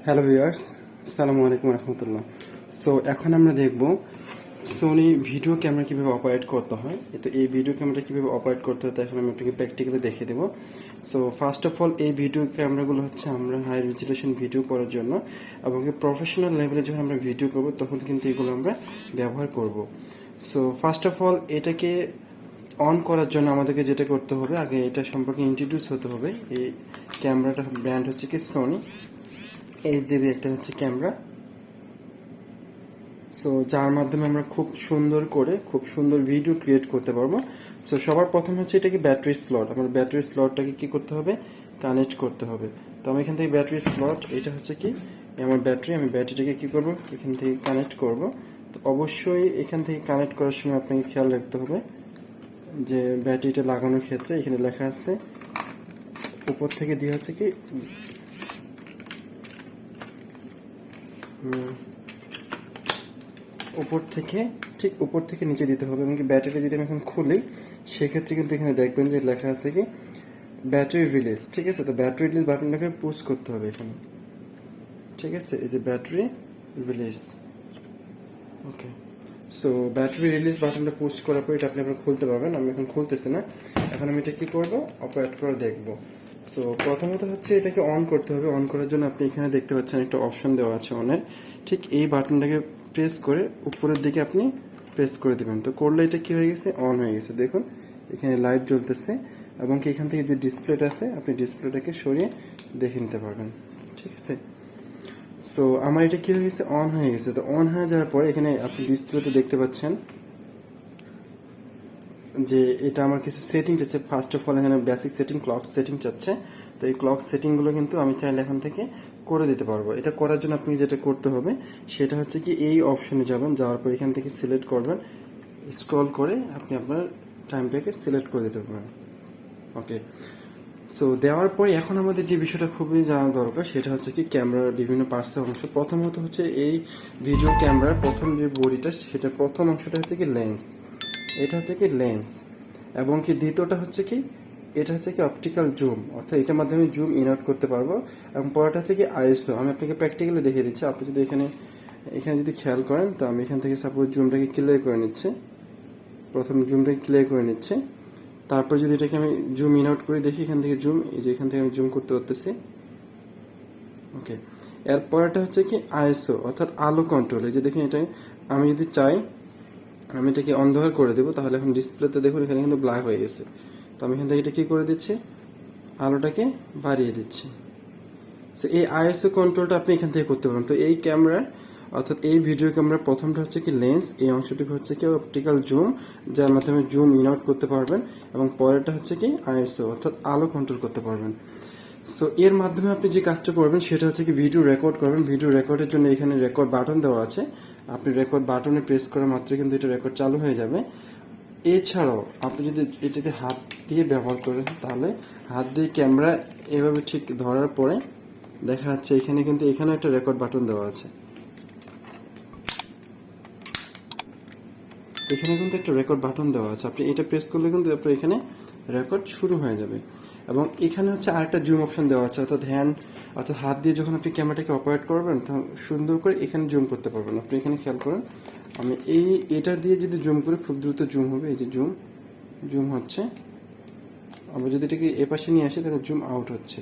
Hello viewers, আসসালামু আলাইকুম রহমতুল্লাহ। So এখন আমরা দেখব সোনি ভিডিও ক্যামেরা কীভাবে অপারেট করতে হয়। তো এই ভিডিও ক্যামেরা কীভাবে অপারেট করতে হয় তা এখন আমি আপনাকে প্র্যাকটিক্যালি দেখিয়ে দেবো। সো ফার্স্ট অফ অল এই ভিডিও ক্যামেরাগুলো হচ্ছে আমরা হাই রেজুলেশন ভিডিও করার জন্য এবং প্রফেশনাল লেভেলে যখন আমরা ভিডিও করব তখন কিন্তু এগুলো আমরা ব্যবহার করব। সো ফার্স্ট অফ অল এটাকে অন করার জন্য আমাদেরকে যেটা করতে হবে, আগে এটা সম্পর্কে ইন্ট্রোডিউস হতে হবে। এই ক্যামেরাটার ব্র্যান্ড হচ্ছে কি সোনি HDV একটা হচ্ছে ক্যামেরা। সো যার মাধ্যমে আমরা খুব সুন্দর ভিডিও ক্রিয়েট করতে পারবো। সো সবার প্রথম হচ্ছে এটাকে ব্যাটারি স্লট, আমার ব্যাটারি স্লটটাকে কি করতে হবে, কানেক্ট করতে হবে। তো আমি এখান থেকে ব্যাটারি স্লট, এটা হচ্ছে কি আমার ব্যাটারি, আমি ব্যাটারিটাকে কি করব, এখান থেকে কানেক্ট করব। তো অবশ্যই এখান থেকে কানেক্ট করার সময় আপনাকে খেয়াল রাখতে হবে যে ব্যাটারিটা লাগানোর ক্ষেত্রে এখানে লেখা আছে উপর থেকে দিয়ে হচ্ছে কি ঠিক উপর থেকে নিচে দিতে হবে। এমনকি ব্যাটারি যদি আমি এখন খুলি সেক্ষেত্রে কিন্তু এখানে দেখবেন যে লেখা আছে কি ব্যাটারি রিলিজ। ঠিক আছে, তো ব্যাটারি রিলিজ বাটনটাকে পুশ করতে হবে এখানে। ঠিক আছে, এই যে ব্যাটারি রিলিজ। ওকে, সো ব্যাটারি রিলিজ বাটনটা পুশ করার পর এটা আপনি খুলতে পারবেন। আমি এখন খুলতেছি না, এখন আমি এটা কি করব, অপারেট করে দেখব। সো প্রথমত হচ্ছে এটাকে অন করতে হবে। অন করার জন্য আপনি এখানে দেখতে পাচ্ছেন একটা অপশন দেওয়া আছে অনের। ঠিক এই বাটনটাকে প্রেস করে উপরের দিকে আপনি প্রেস করে দেবেন। তো করলে এটা কি হয়ে গেছে, অন হয়ে গেছে। দেখুন এখানে লাইট জ্বলতেছে এবং কি এখান থেকে যে ডিসপ্লেটা আছে আপনি ডিসপ্লেটাকে সরিয়ে দেখে নিতে পারবেন। ঠিক আছে, সো আমার এটা কি হয়ে গেছে, অন হয়ে গেছে। তো অন হয়ে যাওয়ার পরে এখানে আপনি ডিসপ্লেতে দেখতে পাচ্ছেন যে এটা আমার কিছু সেটিং চাচ্ছে। ফার্স্ট অফ অল এখানে বেসিক সেটিং, ক্লক সেটিং চাচ্ছে। তো এই ক্লক সেটিংগুলো কিন্তু আমি চাইলে এখান থেকে করে দিতে পারবো। এটা করার জন্য আপনি যেটা করতে হবে সেটা হচ্ছে কি এই অপশনে যাবেন, যাওয়ার পর এখান থেকে সিলেক্ট করবেন, স্ক্রল করে আপনি আপনার টাইমটাকে সিলেক্ট করে দিতে পারবেন। ওকে, সো দেওয়ার পরে এখন আমাদের যে বিষয়টা খুবই জানা দরকার সেটা হচ্ছে কি ক্যামেরার বিভিন্ন পার্টসের অংশ। প্রথমত হচ্ছে এই ভিডিও ক্যামেরার প্রথম যে বডিটা, সেটা প্রথম অংশটা হচ্ছে কি লেন্স, এটা হচ্ছে কি লেন্স। এবং কি দ্বিতীয়টা হচ্ছে কি, এটা হচ্ছে কি অপটিক্যাল জুম, অর্থাৎ এটার মাধ্যমে জুম ইন আউট করতে পারবো। এবং পরেরটা হচ্ছে কি আইএসও। আমি আপনাকে প্র্যাকটিক্যালি দেখিয়ে দিচ্ছি। আপনি যদি এখানে যদি খেয়াল করেন, তো আমি এখান থেকে সাপোজ জুমটাকে ক্লিয়ার করে নিচ্ছি, প্রথম জুমটাকে ক্লিয়ার করে নিচ্ছে। তারপর যদি এটাকে আমি জুম ইন আউট করে দেখি, এখান থেকে জুম, এই যে এখান থেকে আমি জুম করতে পারতেছি। ওকে, এরপরটা হচ্ছে কি আইএসও, অর্থাৎ আলো কন্ট্রোল। এই যে দেখুন, এটা আমি যদি চাই আমি এটাকে অন্ধকার করে দেবো, তাহলে এখন ডিসপ্লেতে দেখুন এখানে কিন্তু ব্ল্যাক হয়ে গেছে। তো আমি এখান থেকে এটা কি করে দিচ্ছি, আলোটাকে বাড়িয়ে দিচ্ছি। সো এই আইএসও কন্ট্রোলটা আপনি এখান থেকে করতে পারেন। তো এই ক্যামেরার, অর্থাৎ এই ভিডিও ক্যামেরার প্রথমটা হচ্ছে কি লেন্স, এই অংশটুকু হচ্ছে কি অপটিক্যাল জুম, যার মাধ্যমে জুম ইন আউট করতে পারবেন। এবং পরেরটা হচ্ছে কি আইএসও, অর্থাৎ আলো কন্ট্রোল করতে পারবেন। সো এর মাধ্যমে আপনি যে কাজটা করবেন সেটা হচ্ছে কি ভিডিও রেকর্ড করবেন। ভিডিও রেকর্ডের জন্য এখানে রেকর্ড বাটন দেওয়া আছে, আপনি রেকর্ড বাটনে প্রেস করা মাত্র কিন্তু এটা রেকর্ড চালু হয়ে যাবে। এছাড়াও আপনি যদি এটাতে হাত দিয়ে ব্যবহার করেন, তাহলে হাত দিয়ে ক্যামেরা এভাবে ঠিক ধরার পরে দেখা যাচ্ছে এখানে কিন্তু এখানে একটা রেকর্ড বাটন দেওয়া আছে। এখানে কিন্তু একটা রেকর্ড বাটন দেওয়া আছে, আপনি এটা প্রেস করলে কিন্তু আপনার এখানে রেকর্ড শুরু হয়ে যাবে। এবং এখানে হচ্ছে আরেকটা জুম অপশন দেওয়া আছে, অর্থাৎ হাত দিয়ে যখন আপনি ক্যামেরাটাকে অপারেট করবেন তখন সুন্দর করে এখানে জুম করতে পারবেন। আপনি এখানে খেয়াল করেন, আমি এটা দিয়ে যদি জুম করি খুব দ্রুত জুম হবে। এই যে জুম হচ্ছে। আবার যদি এটাকে এপাশে নিয়ে আসি তাহলে জুম আউট হচ্ছে।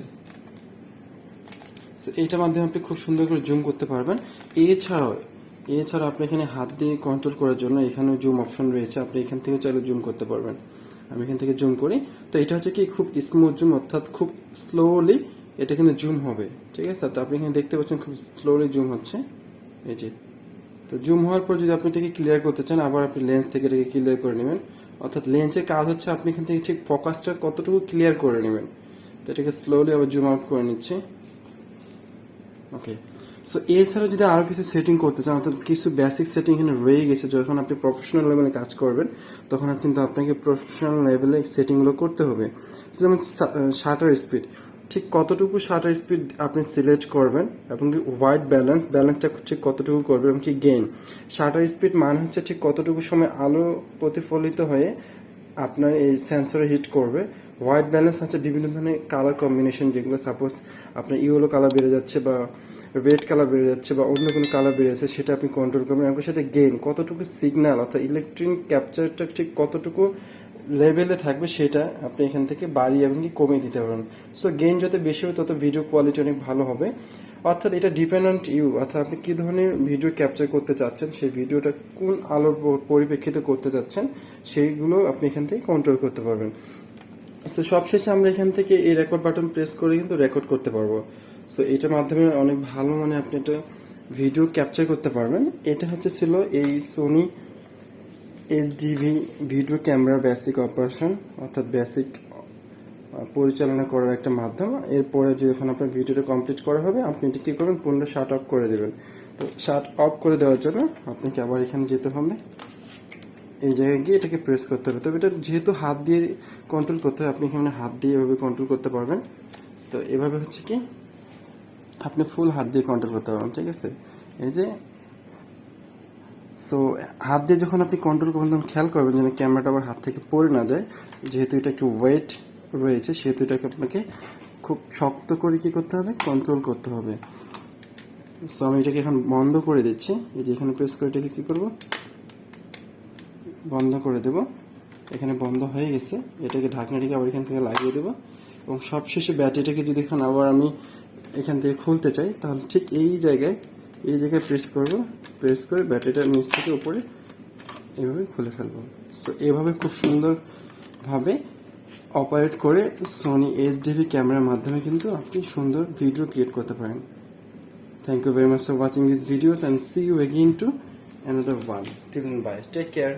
সো এইটার মাধ্যমে আপনি খুব সুন্দর করে জুম করতে পারবেন। এছাড়াও আপনি এখানে হাত দিয়ে কন্ট্রোল করার জন্য এখানে জুম অপশন রয়েছে, আপনি এখান থেকে চাইলে জুম করতে পারবেন। আমি এখান থেকে জুম করি, তো এটা হচ্ছে কি খুব স্মুথ জুম, অর্থাৎ খুব স্লোলি এটা কিন্তু জুম হবে। ঠিক আছে, তো আপনি এখানে দেখতে পাচ্ছেন খুব স্লোলি জুম হচ্ছে। এই যে, তো জুম হওয়ার পর যদি আপনি এটাকে ক্লিয়ার করতে চান, আবার আপনি লেন্স থেকে এটাকে ক্লিয়ার করে নেবেন। অর্থাৎ লেন্সের কাজ হচ্ছে আপনি এখান থেকে ঠিক ফোকাসটা কতটুকু ক্লিয়ার করে নেবেন। তো এটাকে স্লোলি আবার জুম আউট করে নিচ্ছি। ওকে, সো এছাড়া যদি আরো কিছু সেটিং করতে চান, অর্থাৎ কিছু বেসিক সেটিং এখানে রয়ে গেছে, যখন আপনি প্রফেশনাল লেভেলে কাজ করবেন তখন কিন্তু আপনাকে প্রফেশনাল লেভেলে সেটিংগুলো করতে হবে। যেমন শাটার স্পিড, ঠিক কতটুকু শাটার স্পিড আপনি সিলেক্ট করবেন, এবং হোয়াইট ব্যালেন্সটা ঠিক কতটুকু করবেন, এবং কি গেইন। শাটার স্পিড মানে হচ্ছে ঠিক কতটুকু সময় আলো প্রতিফলিত হয়ে আপনার এই সেন্সরে হিট করবে। হোয়াইট ব্যালেন্স হচ্ছে বিভিন্ন ধরনের কালার কম্বিনেশন, যেগুলো সাপোজ আপনার ইয়েলো কালার বেড়ে যাচ্ছে বা রেড কালার বেড়ে যাচ্ছে বা অন্য কোনো কালার বেড়ে যাচ্ছে সেটা আপনি কন্ট্রোল করবেন। একই সাথে গেইন কতটুকু সিগন্যাল অর্থাৎ ইলেকট্রিক ক্যাপচারটা ঠিক কতটুকু লেভেলে থাকবে সেটা আপনি এখান থেকে বাড়িয়ে এবং কি কমিয়ে দিতে পারবেন। সো গেইন যত বেশি হবে তত ভিডিও কোয়ালিটি অনেক ভালো হবে। অর্থাৎ এটা ডিপেন্ড অন ইউ, অর্থাৎ আপনি কী ধরনের ভিডিও ক্যাপচার করতে চাচ্ছেন, সেই ভিডিওটা কোন আলোর পরিপ্রেক্ষিতে করতে চাচ্ছেন সেইগুলো আপনি এখান থেকে কন্ট্রোল করতে পারবেন। সো সবশেষে আমরা এখান থেকে এই রেকর্ড বাটন প্রেস করে কিন্তু রেকর্ড করতে পারবো। সো এটার মাধ্যমে অনেক ভালো মানে আপনি একটা ভিডিও ক্যাপচার করতে পারবেন। এটা হচ্ছে ছিল এই Sony HDV video camera basic operation, অর্থাৎ বেসিক পরিচালনা করার একটা মাধ্যম। এরপরে যখন আপনার ভিডিওটা কমপ্লিট করা হবে আপনি এটা কী করবেন, পুরো শাট অফ করে দেবেন। তো শাট অফ করে দেওয়ার জন্য আপনাকে আবার এখানে যেতে হবে, এই জায়গায় গিয়ে এটাকে প্রেস করতে হবে। তবে এটা যেহেতু হাত দিয়ে কন্ট্রোল করতে হবে, আপনি এখানে হাত দিয়ে এভাবে কন্ট্রোল করতে পারবেন। তো এভাবে হচ্ছে কি আপনি ফুল হাত দিয়ে কন্ট্রোল করতে পারবেন, ঠিক আছে। এই যে সো হাত দিয়ে যখন আপনি কন্ট্রোল করবেন তখন খেয়াল করবেন যেন ক্যামেরাটা আবার হাত থেকে পড়ে না যায়। যেহেতু এটা একটু ওয়েট রয়েছে সেহেতু এটাকে আপনাকে খুব শক্ত করে কী করতে হবে, কন্ট্রোল করতে হবে। সো আমি এটাকে এখন বন্ধ করে দিচ্ছি। এই যে এখানে প্রেস করে এটাকে কী করবো, বন্ধ করে দেব। এখানে বন্ধ হয়ে গেছে। এটাকে ঢাকনাটিকে আবার এখান থেকে লাগিয়ে দেবো এবং সবশেষে ব্যাটারিটাকে যদি এখন আবার আমি এখান থেকে খুলতে চাই তাহলে ঠিক এই জায়গায় প্রেস করব, প্রেস করে ব্যাটারিটা নিচ থেকে উপরে এভাবে খুলে ফেলবো। সো এভাবে খুব সুন্দরভাবে অপারেট করে সোনি এইচডিভি ক্যামেরার মাধ্যমে কিন্তু আপনি সুন্দর ভিডিও ক্রিয়েট করতে পারেন। Thank you very much for watching these videos and see you again to another one. Till then, bye. Take care.